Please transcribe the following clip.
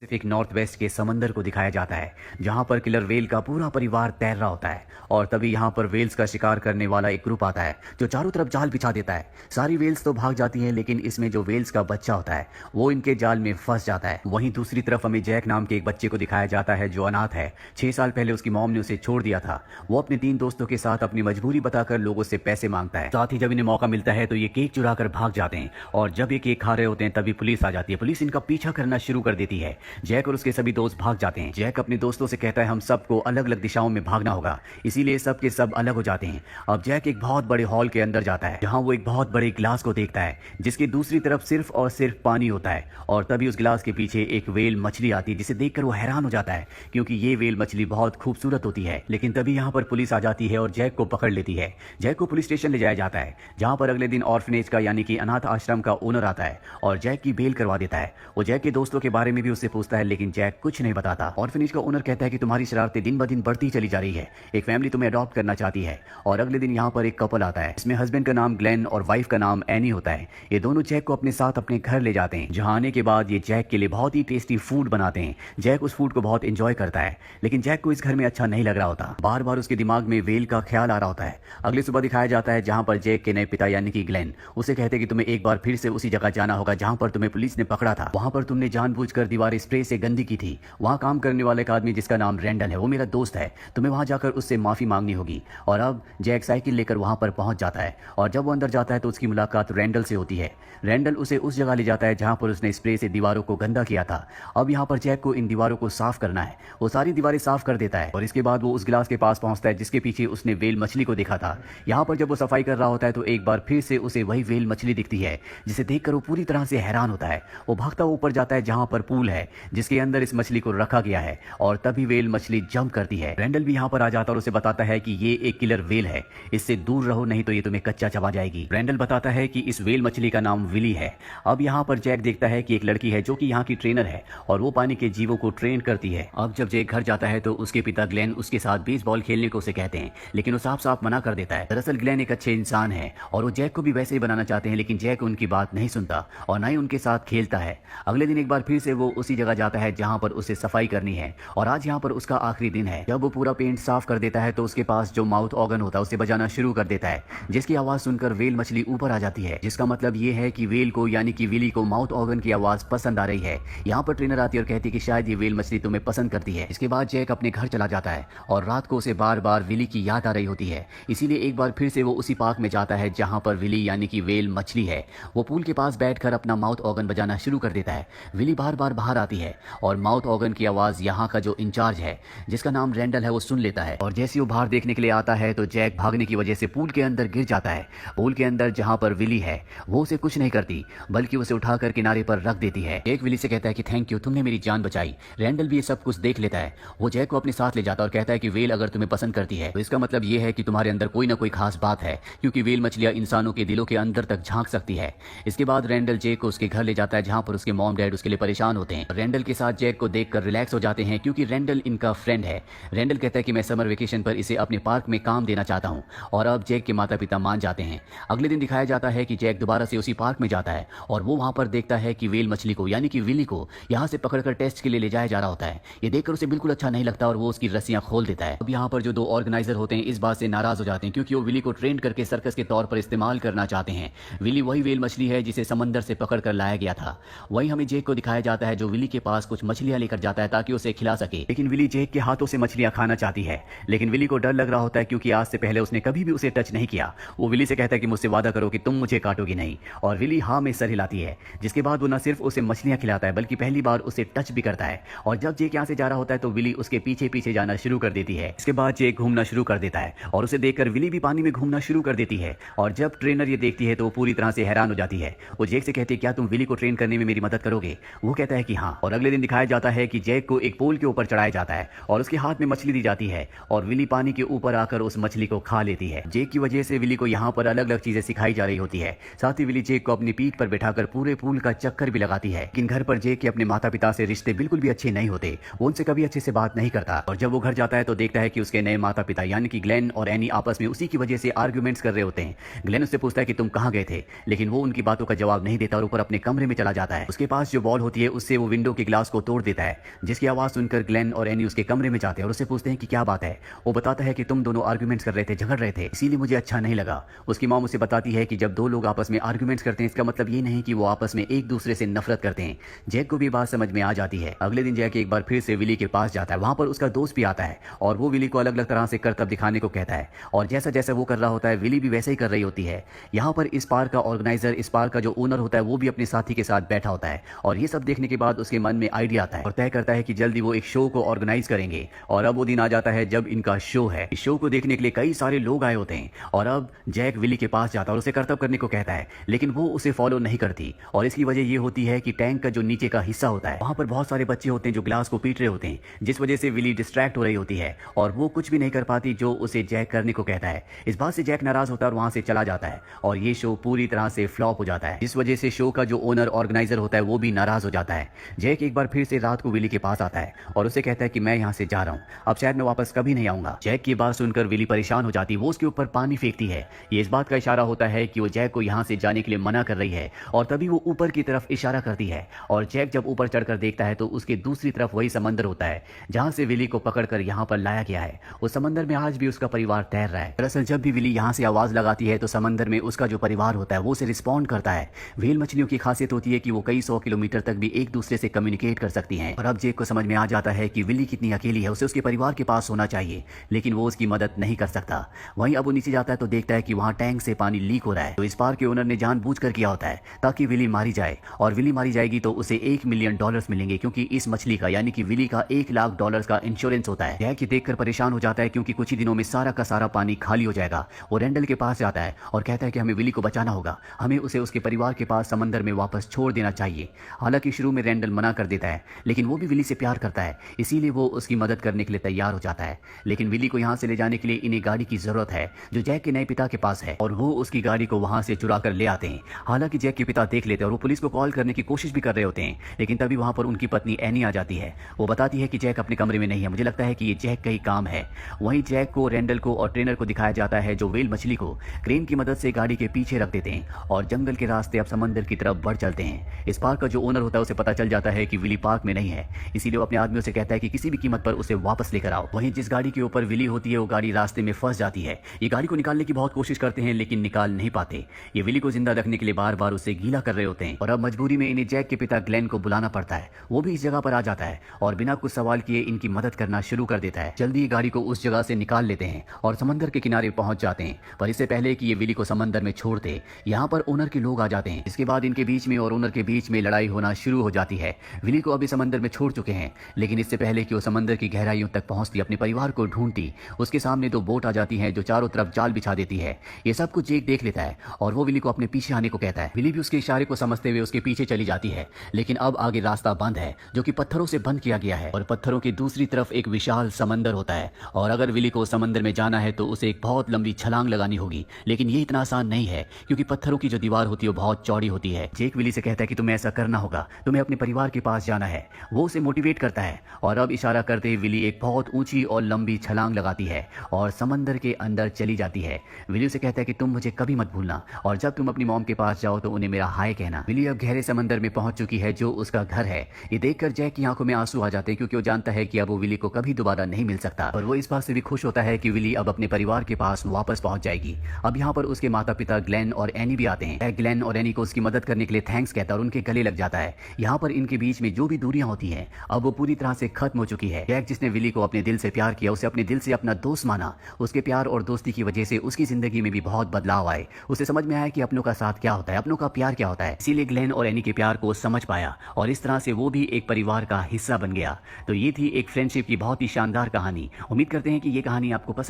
Pacific north west के समंदर को दिखाया जाता है, जहां पर किलर वेल का पूरा परिवार तैर रहा होता है। और तभी यहां पर वेल्स का शिकार करने वाला एक ग्रुप आता है जो चारों तरफ जाल बिछा देता है। सारी वेल्स तो भाग जाती हैं, लेकिन इसमें जो वेल्स का बच्चा होता है वो इनके जाल में फंस जाता है। वहीं दूसरी तरफ हमें जैक नाम के एक बच्चे को दिखाया जाता है जो अनाथ है। 6 साल पहले उसकी मॉम ने उसे छोड़ दिया था। वो अपने 3 दोस्तों के साथ अपनी मजबूरी बताकर लोगों से पैसे मांगता है। साथ ही जब इन्हें मौका मिलता है तो ये केक चुरा कर भाग जाते हैं, और जब ये केक खा रहे होते हैं तभी पुलिस आ जाती है। पुलिस इनका पीछा करना शुरू कर देती है। जैक और उसके सभी दोस्त भाग जाते हैं। जैक अपने दोस्तों से कहता है हम सबको अलग अलग दिशाओं में भागना होगा, इसीलिए सब के सब अलग हो जाते हैं। अब जैक एक बहुत बड़े हॉल के अंदर जाता है, जहां वो एक बहुत बड़े ग्लास को देखता है जिसकी दूसरी तरफ सिर्फ और सिर्फ पानी होता है। और तभी उस ग्लास के पीछे एक वेल मछली आती है, जिसे देखकर वो हैरान हो जाता है क्योंकि ये वेल मछली बहुत खूबसूरत होती है। लेकिन तभी यहाँ पर पुलिस आ जाती है और जैक को पकड़ लेती है। जैक को पुलिस स्टेशन ले जाया जाता है, जहां पर अगले दिन ऑर्फनेज का यानी कि अनाथ आश्रम का ओनर आता है और जैक की बेल करवा देता है। वो जैक के दोस्तों के बारे में भी उससे पूछता है, लेकिन जैक कुछ नहीं बताता। ऑर्फनेज का ओनर कहता है कि तुम्हारी शरारतें दिन ब दिन बढ़ती चली जा रही है, एक फैमिली तुम्हें अडॉप्ट करना चाहती है। और अगले दिन यहाँ पर एक कपल आता है, इसमें हस्बैंड का नाम ग्लेन और वाइफ का नाम एनी होता है। ये दोनों जैक को अपने साथ अपने घर ले जाते हैं, जहाँ आने के बाद ये जैक के लिए बहुत ही टेस्टी फूड बनाते हैं। जैक उस फूड को बहुत एंजॉय करता है, लेकिन जैक को इस घर में अच्छा नहीं लग रहा होता। बार बार उसके दिमाग में वेल का ख्याल आ रहा होता है। अगली सुबह दिखाया जाता है जहाँ पर जैक के नए पिता यानी कि ग्लेन उसे कहते हैं कि तुम्हें एक बार फिर से उसी जगह जाना होगा जहाँ पर तुम्हें पुलिस ने पकड़ा था। वहां पर तुमने जानबूझकर दीवारें स्प्रे से गंदी की थी। वहां काम करने वाले एक आदमी जिसका नाम रैंडल है, वो मेरा दोस्त है, तुम्हें वहां जाकर उससे माफी मांगनी होगी। और अब जैक साइकिल लेकर वहां पर पहुंच जाता है, और जब वो अंदर जाता है तो उसकी मुलाकात रैंडल से होती है। रैंडल उसे उस जगह ले जाता है जहां पर उसने स्प्रे से दीवारों को गंदा किया था। अब यहाँ पर जैक को इन दीवारों को साफ करना है। वो सारी दीवारें साफ कर देता है और इसके बाद वो उस गिलास के पास पहुंचता है जिसके पीछे उसने वेल मछली को देखा था। यहाँ पर जब वो सफाई कर रहा होता है तो एक बार फिर से उसे वही वेल मछली दिखती है, जिसे देखकर वो पूरी तरह से हैरान होता है। वो भागता हुआ ऊपर जाता है जहां पर पूल है जिसके अंदर इस मछली को रखा गया है, और तभी वेल मछली जंप करती है। रैंडल भी यहाँ पर आ जाता है और उसे बताता है कि ये एक किलर वेल है, इससे दूर रहो नहीं तो ये तुम्हें कच्चा चबा जाएगी। रैंडल बताता है कि इस वेल मछली का नाम विली है। अब यहाँ पर जैक देखता है कि एक लड़की है जो कि यहाँ की ट्रेनर है और वो पानी के जीवों को ट्रेन करती है। अब जब जैक घर जाता है तो उसके पिता ग्लेन उसके साथ बेसबॉल खेलने को उसे कहते हैं, लेकिन वो साफ साफ मना कर देता है। दरअसल ग्लेन एक अच्छे इंसान है और वो जैक को भी वैसे ही बनाना चाहते हैं, लेकिन जैक उनकी बात नहीं सुनता और ना ही उनके साथ खेलता है। अगले दिन एक बार फिर से वो उसी जगह जाता है जहाँ पर उसे सफाई करनी है, और आज यहाँ पर उसका आखिरी दिन है। जब वो पूरा पेंट साफ कर देता है तो उसके पास जो माउथ ऑर्गन होता है उसे बजाना शुरू कर देता है, जिसकी आवाज सुनकर वेल मछली ऊपर आ जाती है, जिसका मतलब ये है कि वेल को यानी कि विली को माउथ ऑर्गन की आवाज पसंद आ रही है। यहाँ पर ट्रेनर आती है और कहती है कि शायद ये वेल मछली तुम्हें पसंद करती है। इसके बाद जैक अपने घर चला जाता है और रात को उसे बार बार विली की याद आ रही होती है, इसीलिए एक बार फिर से वो उसी पार्क में जाता है जहाँ पर विली यानी कि वेल मछली है। वो पूल के पास बैठकर अपना माउथ ऑर्गन बजाना शुरू कर देता है। विली बार बार बाहर आती है और माउथ ऑर्गन की आवाज यहाँ का जो इंचार्ज है जिसका नाम रैंडल है वो सुन लेता है, और जैसे वो बाहर देखने के लिए आता है तो जैक भागने की वजह से पूल के अंदर गिर जाता है। पूल के अंदर जहाँ पर विली है वो उसे कुछ नहीं करती, बल्कि उसे उठाकर किनारे पर रख देती है। जैक विली से कहता है कि थैंक यू, तुमने मेरी जान बचाई। रैंडल भी ये सब कुछ देख लेता है। वो जैक को अपने साथ ले जाता है और कहता है कि वेल अगर तुम्हें पसंद करती है तो इसका मतलब ये है कि तुम्हारे अंदर कोई ना कोई खास बात है, क्योंकि वेल मछलियां इंसानों के दिलों के अंदर तक झांक सकती है। इसके बाद रैंडल जैक को उसके घर ले जाता है जहाँ पर उसके मॉम डैड उसके लिए परेशान होते हैं। रैंडल के साथ जैक को देखकर रिलैक्स हो जाते हैं क्योंकि रैंडल इनका फ्रेंड है। रैंडल कहता है कि मैं समर वेकेशन पर इसे अपने पार्क में काम देना चाहता हूँ, और अब जैक के माता पिता मान जाते हैं। अगले दिन दिखाया जाता है कि जैक दोबारा से उसी पार्क में जाता है और वो वहां पर देखता है कि वेल मछली को यानी कि विली को यहाँ से पकड़कर टेस्ट के लिए ले जाया जा रहा होता है। ये देखकर उसे बिल्कुल अच्छा नहीं लगता और वो उसकी रस्सियां खोल देता है। अब यहाँ पर जो 2 ऑर्गेनाइजर होते हैं इस बात से नाराज हो जाते हैं क्योंकि वो विली को ट्रेन करके सर्कस के तौर पर इस्तेमाल करना चाहते हैं। विली वही वेल मछली है जिसे समंदर से पकड़ कर लाया गया था। वहीं हमें जेक को दिखाया जाता है जो विली के पास कुछ मछलियां लेकर जाता है ताकि उसे खिला सके, लेकिन विली जेक के हाथों से मछलियां खाना चाहती है। लेकिन विली को डर लग रहा होता है क्योंकि आज से पहले उसने कभी भी उसे टच नहीं किया। वो विली से कहता है कि मुझसे वादा करो कि तुम मुझे काटोगी नहीं, और विली हाँ में सर हिलाती है, जिसके बाद वो न सिर्फ उसे मछलियां खिलाता है बल्कि पहली बार उसे टच भी करता है। और जब जेक यहाँ से जा रहा होता है तो विली उसके पीछे पीछे जाना शुरू कर देती है। इसके बाद जेक घूमना शुरू कर देता है और उसे देखकर विली भी पानी में घूमना शुरू कर देती है, और जब ट्रेनर ये देखती है तो वो पूरी तरह से हैरान हो जाती है। वो जेक से कहती है क्या तुम विली को ट्रेन करने में मेरी मदद करोगे? वो कहता है कि हाँ। और अगले दिन दिखाया जाता है कि जैक को एक पोल के ऊपर चढ़ाया जाता है और उसके हाथ में मछली दी जाती है, और विली पानी के ऊपर आकर उस मछली को खा लेती है। जेक की वजह से विली को यहाँ पर अलग अलग चीजें सिखाई जा रही होती है। साथ ही विली जेक को अपनी पीठ पर बैठाकर पूरे पूल का चक्कर भी लगाती है। लेकिन घर पर जेक के अपने माता पिता से रिश्ते बिल्कुल भी अच्छे नहीं होते, वो उनसे कभी अच्छे से बात नहीं करता। और जब वो घर जाता है तो देखता है कि उसके नए माता पिता यानी कि ग्लेन और एनी आपस में उसी की वजह से आर्ग्यूमेंट्स कर रहे होते हैं। ग्लेन उससे पूछता है कि तुम कहाँ गए थे, लेकिन वो उनकी बातों का जवाब नहीं देता और ऊपर अपने कमरे में चला जाता है। उसके पास जो बॉल होती है उससे वो विंडो विंडो के ग्लास को तोड़ देता है, जिसकी आवाज़ सुनकर ग्लेन और एनी उसके कमरे में जाते हैं और उससे पूछते हैं कि क्या बात है। वो बताता है कि तुम दोनों आर्ग्यूमेंट्स कर रहे थे, झगड़ रहे थे, इसीलिए मुझे अच्छा नहीं लगा। उसकी मॉम उसे बताती है कि जब दो लोग आपस में आर्ग्यूमेंट्स करते हैं इसका मतलब ये नहीं कि वो आपस में एक दूसरे से नफरत करते हैं। जैक को भी बात समझ में आ जाती है। अगले दिन जैक एक बार फिर से विली के पास जाता है। वहां पर उसका दोस्त भी आता है और वो विली को अलग अलग तरह से करतब दिखाने को कहता है और जैसा जैसा वो कर रहा होता है विली भी वैसे ही कर रही होती है। यहाँ पर इस पार्क का ऑर्गेनाइजर, इस पार्क का जो ओनर होता है वो भी अपने साथी के साथ बैठा होता है और ये सब देखने के बाद उसके मन में आइडिया आता है और तय करता है कि जल्दी वो एक शो को ऑर्गेनाइज करेंगे। और अब वो दिन आ जाता है जब इनका शो है। इस शो को देखने के लिए कई सारे लोग आए होते हैं और अब जैक विली के पास जाता है और उसे करतब करने को कहता है, लेकिन वो उसे फॉलो नहीं करती और इसकी वजह ये होती है कि टैंक का जो नीचे का हिस्सा होता है वहां पर बहुत सारे बच्चे होते हैं जो ग्लास को पीट रहे होते हैं, जिस वजह से विली डिस्ट्रैक्ट हो रही होती है और वो कुछ भी नहीं कर पाती जो उसे जैक करने को कहता है। इस बात से जैक नाराज होता है और वहां से चला जाता है और ये शो पूरी तरह से फ्लॉप हो जाता है, जिस वजह से शो का जो ओनर ऑर्गेनाइजर होता है वो भी नाराज हो जाता है। जैक एक बार फिर से रात को विली के पास आता है और उसे कहता है कि मैं यहाँ से जा रहा हूँ, अब शायद मैं वापस कभी नहीं आऊंगा। जैक की बात सुनकर विली परेशान हो जाती है, वो उसके ऊपर पानी फेंकती है। ये इस बात का इशारा होता है कि वो जैक को यहाँ से जाने के लिए मना कर रही है और तभी वो ऊपर की तरफ इशारा करती है और जैक जब ऊपर चढ़कर देखता है तो उसके दूसरी तरफ वही समंदर होता है जहाँ से विली को पकड़कर यहाँ पर लाया गया है। उस समंदर में आज भी उसका परिवार तैर रहा है। दरअसल जब भी विली यहाँ से आवाज लगाती है तो समंदर में उसका जो परिवार होता है वो उसे रिस्पॉन्ड करता है। व्हेल मछलियों की खासियत होती है कि वो कई 100 किलोमीटर तक भी एक दूसरे से कम्युनिकेट कर सकती हैं और अब जैक को समझ में आ जाता है कि विली कितनी अकेली है, उसे उसके परिवार के पास होना चाहिए लेकिन वो उसकी मदद नहीं कर सकता। वहीं अब वो नीचे जाता है तो देखता है कि वहाँ टैंक से पानी लीक हो रहा है। तो इस पार्क के ओनर ने जानबूझकर किया होता है ताकि विली मारी जाए और विली मारी जाएगी तो उसे $1 मिलियन मिलेंगे क्योंकि इस मछली का यानी कि विली का $1 लाख का इंश्योरेंस होता है। जैक ये देखकर परेशान हो जाता है क्योंकि कुछ ही दिनों में सारा का सारा पानी खाली हो जाएगा। वो रेंडल के पास जाता है और कहता है कि हमें विली को बचाना होगा, हमें उसे उसके परिवार के पास समंदर में वापस छोड़ देना चाहिए। हालांकि शुरू में रेंडल मना कर देता है लेकिन वो भी विली से प्यार करता है, इसीलिए वो उसकी मदद करने के लिए तैयार हो जाता है। लेकिन विली को यहाँ से ले जाने के लिए इन्हें गाड़ी की जरूरत है जो जैक के नए पिता के पास है और वो उसकी गाड़ी को वहां से चुरा कर ले आते हैं। हालांकि जैक के पिता देख लेते हैं और वो पुलिस को कॉल करने की कोशिश भी कर रहे होते हैं लेकिन तभी वहां पर उनकी पत्नी एनी आ जाती है। वो बताती है कि जैक अपने कमरे में नहीं है, मुझे लगता है कि ये जैक का ही काम है। वहीं जैक को, रेंडल को और ट्रेनर को दिखाया जाता है जो व्हेल मछली को क्रेन की मदद से गाड़ी के पीछे रख देते हैं और जंगल के रास्ते अब समंदर की तरफ बढ़ चलते हैं। इस पार्क का जो ओनर होता है उसे पता चल जाता है कि विली पार्क में नहीं है, इसीलिए वो अपने आदमियों से कहता है कि किसी भी कीमत पर उसे वापस लेकर आओ। वहीं जिस गाड़ी के ऊपर विली होती है वो गाड़ी रास्ते में फंस जाती है। ये गाड़ी को निकालने की बहुत कोशिश करते हैं लेकिन निकाल नहीं पाते। ये विली को जिंदा रखने के लिए बार बार उसे गीला कर रहे होते हैं और अब मजबूरी में इन्हें जैक के पिता ग्लेन को बुलाना पड़ता है। वो भी इस जगह पर आ जाता है और बिना कुछ सवाल किए इनकी मदद करना शुरू कर देता है। जल्दी गाड़ी को उस जगह से निकाल लेते हैं और समंदर के किनारे पहुंच जाते हैं, पर इससे पहले कि ये विली को समंदर में छोड़ दे यहाँ पर ओनर के लोग आ जाते हैं। इसके बाद इनके बीच में और ओनर के बीच में लड़ाई होना शुरू हो जाती है। विली को अभी समंदर में छोड़ चुके हैं लेकिन इससे पहले कि वो समंदर की गहराइयों तक पहुंचती अपने परिवार को ढूंढती, उसके सामने 2 बोट आ जाती हैं जो चारों तरफ जाल बिछा देती है। ये सब कुछ जैक देख लेता है और वो विली को अपने पीछे आने को कहता है। विली भी उसके इशारे को समझते हुए उसके पीछे चली जाती है लेकिन अब आगे रास्ता बंद है जो कि पत्थरों से बंद किया गया है और पत्थरों की दूसरी तरफ एक विशाल समंदर होता है और अगर विली को समंदर में जाना है तो उसे एक बहुत लंबी छलांग लगानी होगी लेकिन ये इतना आसान नहीं है क्योंकि पत्थरों की जो दीवार होती है वो बहुत चौड़ी होती है। जैक विली से कहता है कि तुम्हें ऐसा करना होगा, तुम्हें अपने परिवार के पास जाना है। वो उसे मोटिवेट करता है और अब इशारा करते विली एक बहुत ऊंची और लंबी छलांग लगाती है और समंदर के अंदर चली जाती है। विली उसे कहता है कि तुम मुझे कभी मत भूलना और जब तुम अपनी मॉम के पास जाओ तो उन्हें मेरा हाय कहना। विली अब गहरे समंदर में पहुंच चुकी है जो उसका घर है। ये देखकर जैक की आंखों में आंसू आ जाते हैं क्योंकि वो जानता है कि अब वो विली को कभी दोबारा नहीं मिल सकता और वो इस बात से भी खुश होता है कि विली अब अपने परिवार के पास वापस पहुंच जाएगी। अब यहाँ पर उसके माता पिता ग्लेन और एनी भी आते हैं। ग्लेन और एनी को उसकी मदद करने के लिए थैंक्स कहता है और उनके गले लग जाता है। यहाँ पर इनके बीच में जो भी दूरियां होती हैं अब वो पूरी तरह से खत्म हो चुकी है। जैक जिसने विली को अपने दिल से प्यार किया, उसे अपने दिल से अपना दोस्त माना, उसके प्यार और दोस्ती की वजह से उसकी जिंदगी में भी बहुत बदलाव आए। उसे समझ में आया कि अपनों का साथ क्या होता है, अपनों का प्यार क्या होता है। इसीलिए ग्लेन और एनी के प्यार को समझ पाया और इस तरह से वो भी एक परिवार का हिस्सा बन गया। तो ये थी एक फ्रेंडशिप की बहुत ही शानदार कहानी। उम्मीद करते हैं कि ये कहानी आपको पसंद